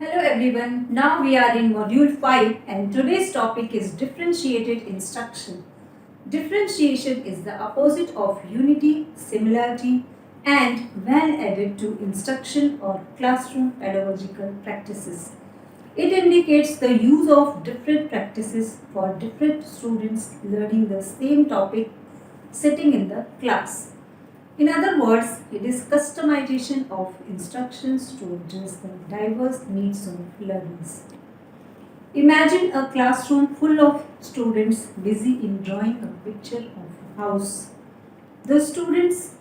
Hello everyone, now we are in module 5 and today's topic is differentiated instruction. Differentiation is the opposite of unity, similarity and when added to instruction or classroom pedagogical practices. It indicates the use of different practices for different students learning the same topic sitting in the class. In other words, it is customization of instructions to address the diverse needs of learners. Imagine a classroom full of students busy in drawing a picture of a house. The students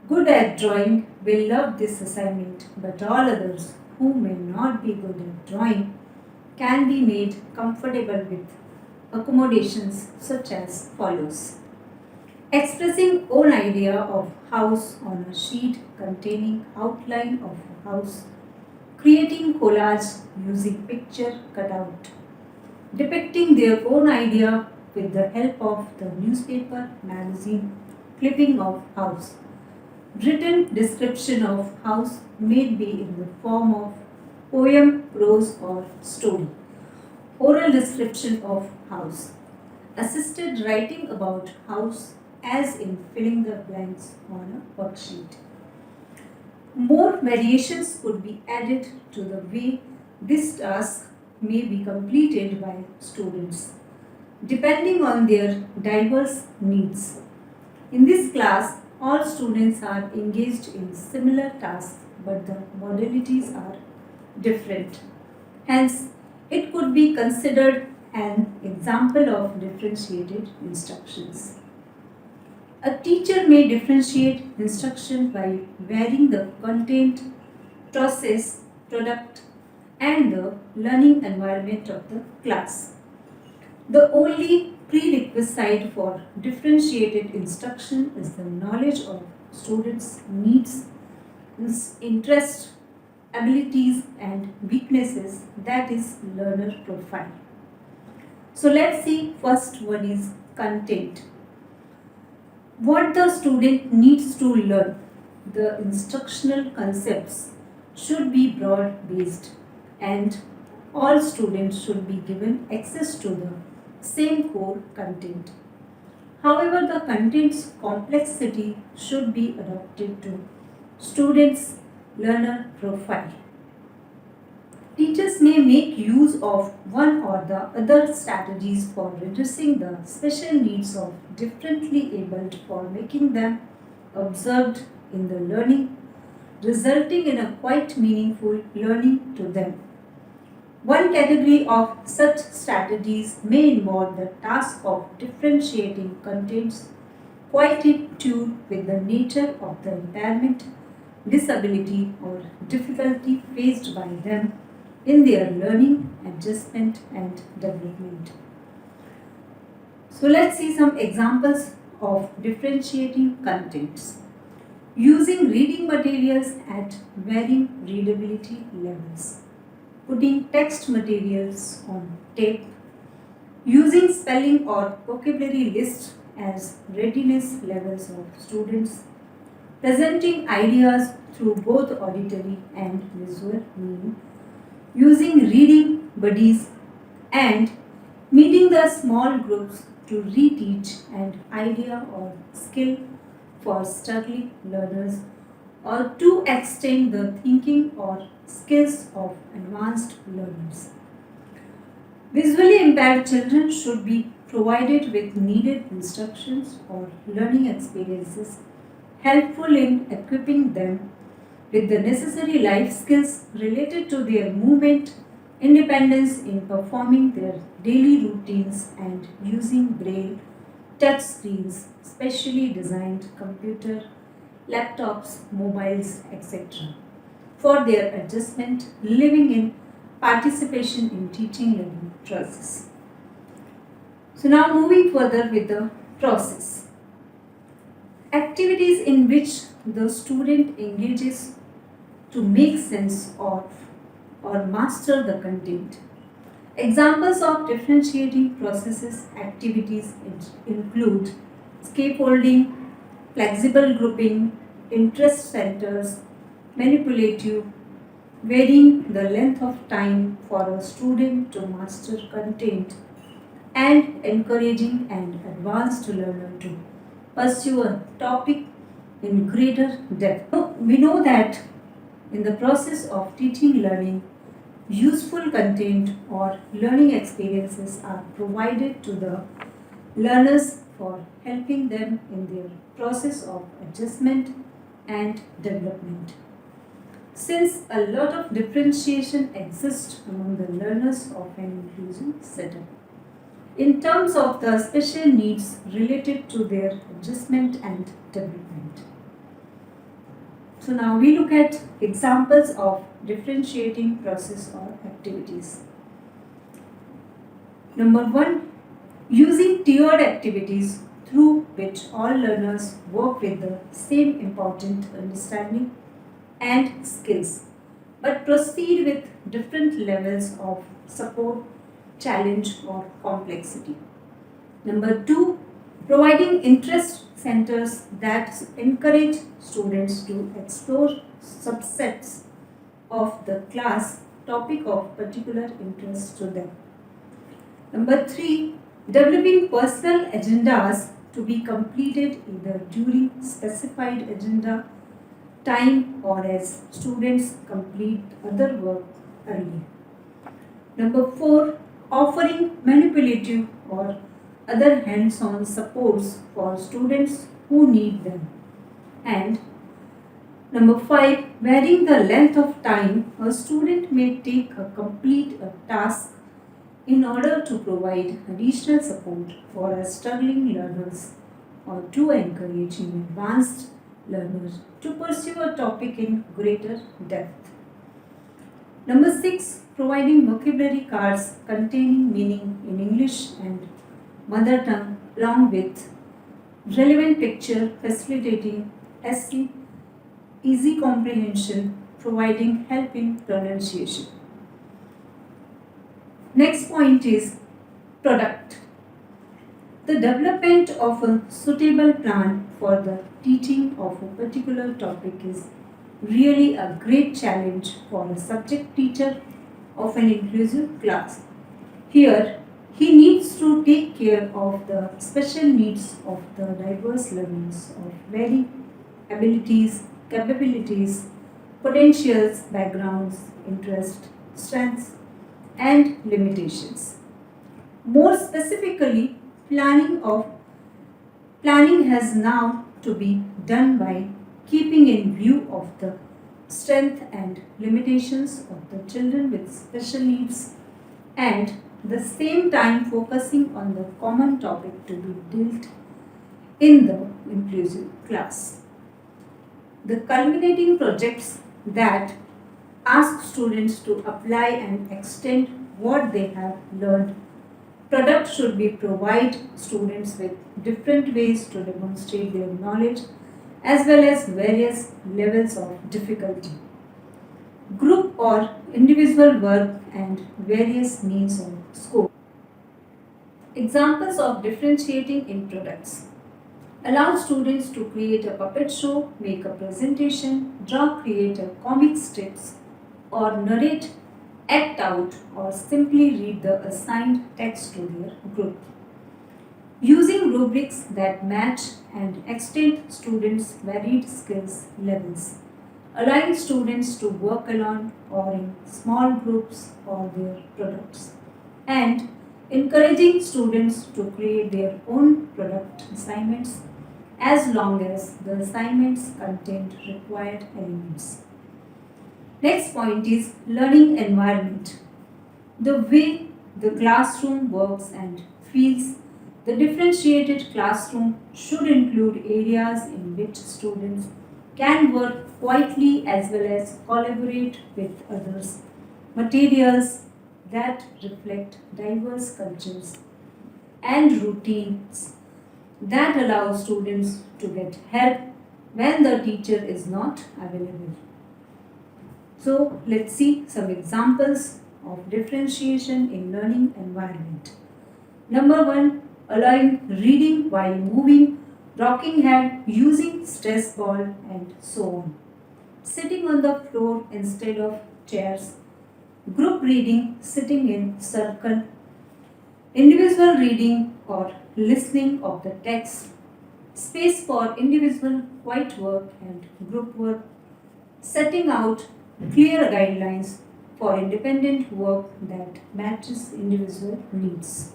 good at drawing will love this assignment, but all others who may not be good at drawing can be made comfortable with accommodations such as follows. Expressing own idea of house on a sheet containing outline of a house, creating collage using picture cutout, depicting their own idea with the help of the newspaper, magazine, clipping of house. Written description of house may be in the form of poem, prose or story. Oral description of house. Assisted writing about house as in filling the blanks on a worksheet. More variations could be added to the way this task may be completed by students, depending on their diverse needs. In this class, all students are engaged in similar tasks, but the modalities are different. Hence, it could be considered an example of differentiated instructions. A teacher may differentiate instruction by varying the content, process, product, and the learning environment of the class. The only prerequisite for differentiated instruction is the knowledge of students' needs, interests, abilities, and weaknesses, that is, learner profile. So let's see, first one is content. What the student needs to learn, the instructional concepts should be broad based and all students should be given access to the same core content. However, the content's complexity should be adapted to students' learner profile. Teachers may make use of one or the other strategies for reducing the special needs of differently abled for making them observed in the learning, resulting in a quite meaningful learning to them. One category of such strategies may involve the task of differentiating contents quite in tune with the nature of the impairment, disability, or difficulty faced by them in their learning, adjustment, and development. So, let's see some examples of differentiating contents. Using reading materials at varying readability levels, putting text materials on tape, using spelling or vocabulary lists as readiness levels of students, presenting ideas through both auditory and visual means, using reading buddies, and meeting the small groups to reteach an idea or skill for struggling learners or to extend the thinking or skills of advanced learners. Visually impaired children should be provided with needed instructions or learning experiences helpful in equipping them with the necessary life skills related to their movement, independence in performing their daily routines, and using braille, touch screens, specially designed computer, laptops, mobiles, etc. for their adjustment, living in participation in teaching learning process. So now moving further with the process. Activities in which the student engages to make sense of or master the content. Examples of differentiating processes activities include scaffolding, flexible grouping, interest centers, manipulative, varying the length of time for a student to master content, and encouraging an advanced learner to pursue a topic in greater depth. We know that in the process of teaching learning, useful content or learning experiences are provided to the learners for helping them in their process of adjustment and development. Since a lot of differentiation exists among the learners of an inclusive setup, in terms of the special needs related to their adjustment and development. So now we look at examples of differentiating process or activities. Number one, using tiered activities through which all learners work with the same important understanding and skills, but proceed with different levels of support, challenge, or complexity. Number two, providing interest centers that encourage students to explore subsets of the class topic of particular interest to them. Number three, developing personal agendas to be completed either during specified agenda time or as students complete other work early. Number four, offering manipulative or other hands-on supports for students who need them. And number five, varying the length of time a student may take to complete a task in order to provide additional support for a struggling learners or to encouraging advanced learners to pursue a topic in greater depth. Number six, providing vocabulary cards containing meaning in English and mother tongue along with relevant picture facilitating SC, easy comprehension, providing help in pronunciation. Next point is product. The development of a suitable plan for the teaching of a particular topic is really a great challenge for a subject teacher of an inclusive class. Here, he needs to take care of the special needs of the diverse learners of varying abilities, capabilities, potentials, backgrounds, interests, strengths, and limitations. More specifically, planning has now to be done by keeping in view of the strength and limitations of the children with special needs and the same time focusing on the common topic to be dealt in the inclusive class. The culminating projects that ask students to apply and extend what they have learned. Product should be provide students with different ways to demonstrate their knowledge as well as various levels of difficulty. Group or individual work and various means of scope. Examples of differentiating in products. Allow students to create a puppet show, make a presentation, draw, create a comic strips, or narrate, act out, or simply read the assigned text to their group. Using rubrics that match and extend students' varied skills levels. Allowing students to work alone or in small groups for their products. And encouraging students to create their own product assignments as long as the assignments contain required elements. Next point is learning environment. The way the classroom works and feels. The differentiated classroom should include areas in which students can work quietly as well as collaborate with others. Materials that reflect diverse cultures and routines that allow students to get help when the teacher is not available. So let's see some examples of differentiation in learning environment. Number one, allowing reading while moving, rocking head, using stress ball and so on. Sitting on the floor instead of chairs, group reading sitting in circle, individual reading or listening of the text, space for individual quiet work and group work, setting out clear guidelines for independent work that matches individual needs,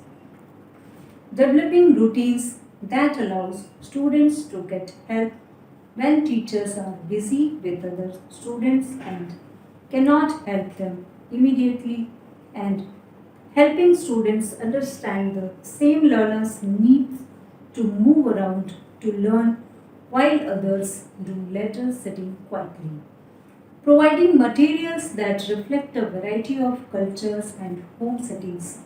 developing routines that allows students to get help when teachers are busy with other students and cannot help them immediately, and helping students understand the same learners' needs to move around to learn while others do later sitting quietly. Providing materials that reflect a variety of cultures and home settings.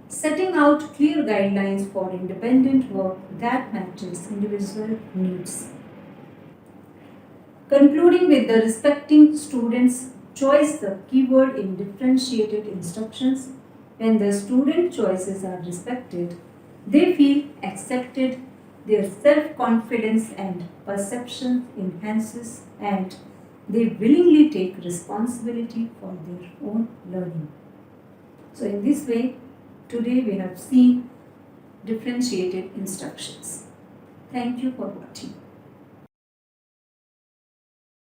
Setting out clear guidelines for independent work that matches individual needs. Concluding with the respecting students' choice, the keyword in differentiated instructions. When the student choices are respected, they feel accepted, their self-confidence and perception enhances, and they willingly take responsibility for their own learning. So in this way, today we have seen differentiated instructions. Thank you for watching.